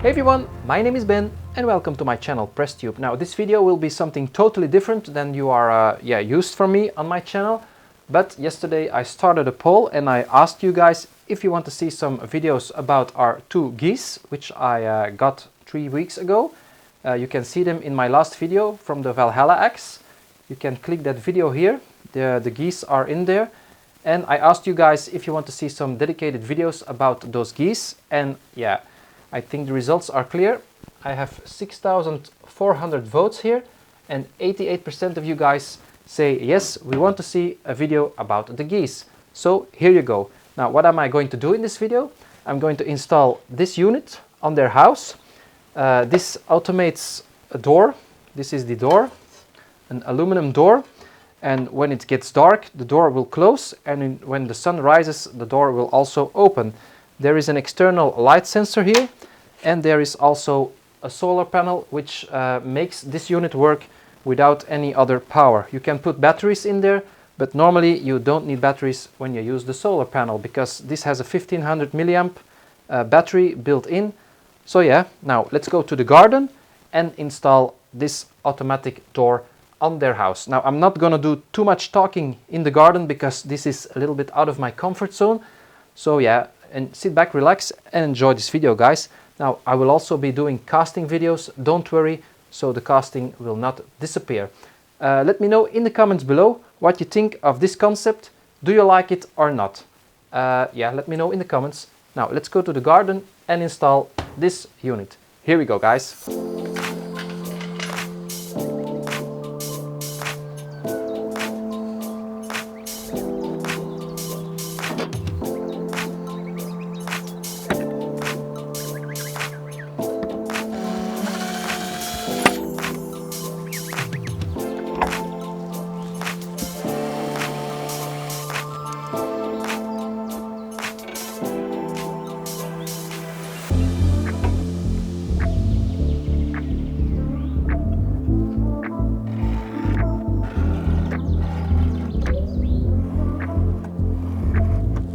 Hey everyone, my name is Ben and welcome to my channel PressTube. Now this video will be something totally different than you are used from me on my channel. But yesterday I started a poll and I asked you guys if you want to see some videos about our two geese, which I got 3 weeks ago. You can see them in my last video from the Valhalla axe. You can click that video here, the geese are in there. And I asked you guys if you want to see some dedicated videos about those geese, and yeah, I think the results are clear. I have 6,400 votes here and 88% of you guys say yes, we want to see a video about the geese. So here you go. Now what am I going to do in this video? I'm going to install this unit on their house. This automates a door. This is the door, an aluminum door. And when it gets dark, the door will close, and when the sun rises, the door will also open. There is an external light sensor here, and there is also a solar panel which makes this unit work without any other power. You can put batteries in there, but normally you don't need batteries when you use the solar panel because this has a 1500 milliamp battery built in. So yeah, now let's go to the garden and install this automatic door on their house. Now I'm not gonna do too much talking in the garden because this is a little bit out of my comfort zone. So yeah, and sit back, relax and enjoy this video, guys. Now I will also be doing casting videos, don't worry, so the casting will not disappear. Let me know in the comments below what you think of this concept. Do you like it or not? Yeah, let me know in the comments. Now let's go to the garden and install this unit. Here we go, guys.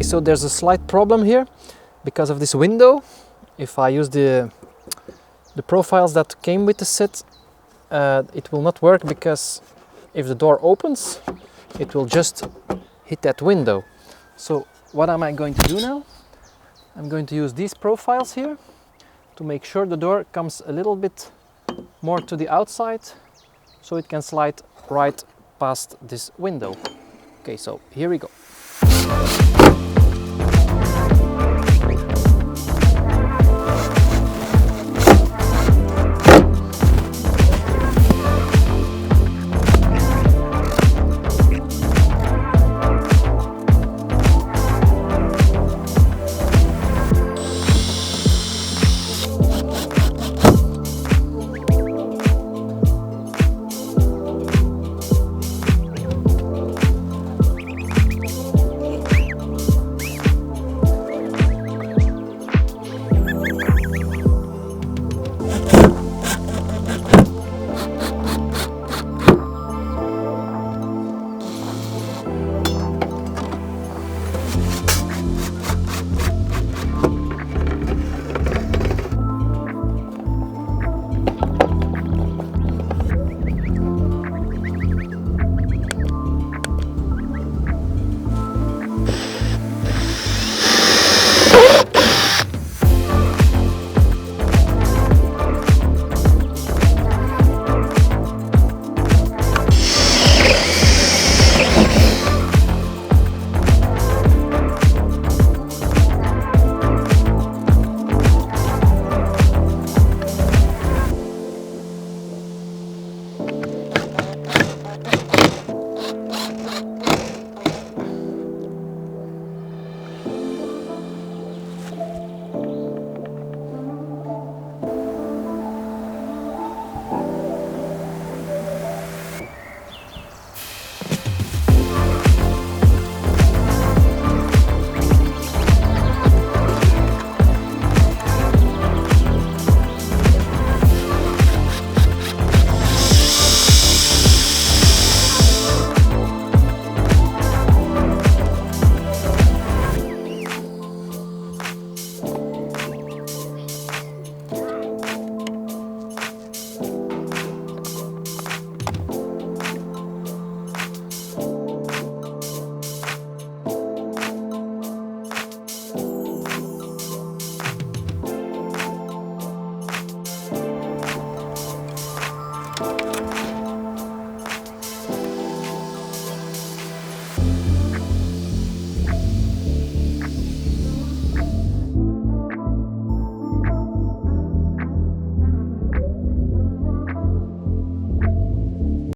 So there's a slight problem here because of this window. If I use the profiles that came with the set, it will not work because if the door opens, it will just hit that window. So what am I going to do now? I'm going to use these profiles here to make sure the door comes a little bit more to the outside so it can slide right past this window. Okay, so here we go.